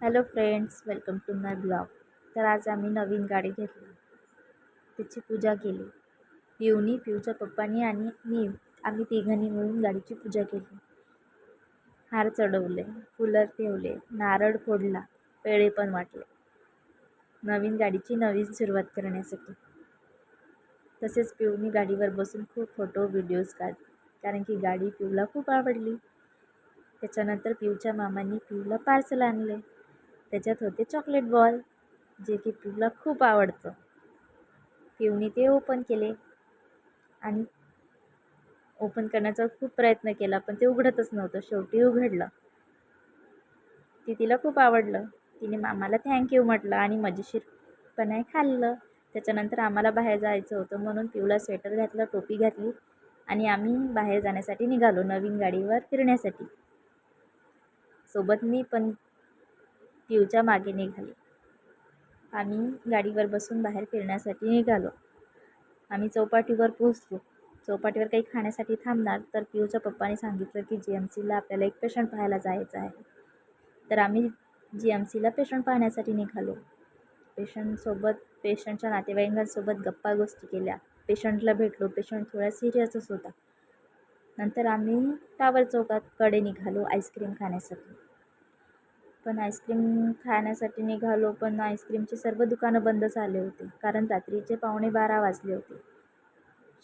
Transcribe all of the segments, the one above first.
Hello friends, welcome to my blog. तर आज आम्ही नवीन गाडी घेतली, त्याची पूजा केली. पिऊच्या पप्पांनी आणि मी आम्ही तिघांनी मिळून गाडीची पूजा केली. हार चढवले, फुलं ठेवले, नारळ फोडला, पेढे पण वाटले, नवीन गाडीची नवीन सुरुवात करण्यासाठी. तसेच पिऊनी गाडीवर बसून खूप फोटो व्हिडिओज काढले, कारण की गाडी पिऊला खूप आवडली. त्याच्यानंतर पिऊच्या मामांनी पिऊला पार्सल आणले. त्याच्यात होते चॉकलेट बॉल, जे की पिऊला खूप आवडतं. पिऊने ते ओपन केले आणि ओपन करण्याचा खूप प्रयत्न केला, पण ते उघडतच नव्हतं. शेवटी उघडलं. तिला खूप आवडलं. तिने मामाला थँक्यू म्हटलं आणि मजेशीरपणे खाल्लं. त्याच्यानंतर आम्हाला बाहेर जायचं होतं, म्हणून पिऊला स्वेटर घातलं, टोपी घातली आणि आम्ही बाहेर जाण्यासाठी निघालो, नवीन गाडीवर फिरण्यासाठी. सोबत मी पण पिऊच्या मागे निघाले. आम्ही गाडीवर बसून बाहेर फिरण्यासाठी निघालो. आम्ही चौपाटीवर पोहोचलो. चौपाटीवर काही खाण्यासाठी थांबणार, तर पिऊच्या पप्पाने सांगितलं की GMCला आपल्याला एक पेशंट पाहायला जायचं आहे. तर आम्ही GMCला पेशंट पाहण्यासाठी निघालो. पेशंटच्या नातेवाईकांसोबत गप्पा गोष्टी केल्या. पेशंटला भेटलो. पेशंट थोडा सिरियसच होता. नंतर आम्ही टावर चौकाकडे निघालो आईस्क्रीम खाण्यासाठी. पण आईस्क्रीमची सर्व दुकानं बंद झाले होते, कारण रात्रीचे 11:15 वाजले होते.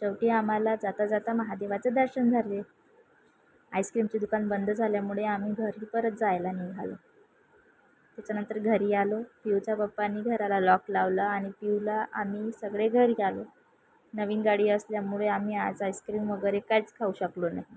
शेवटी आम्हाला जाता जाता महादेवाचं दर्शन झाले. आईस्क्रीमचे दुकान बंद झाल्यामुळे आम्ही घरी परत जायला निघालो. त्याच्यानंतर घरी आलो. पिऊच्या पप्पांनी घराला लॉक लावलं आणि पिऊला आम्ही सगळे घरी आलो. नवीन गाडी असल्यामुळे आम्ही आज आईस्क्रीम वगैरे काहीच खाऊ शकलो नाही.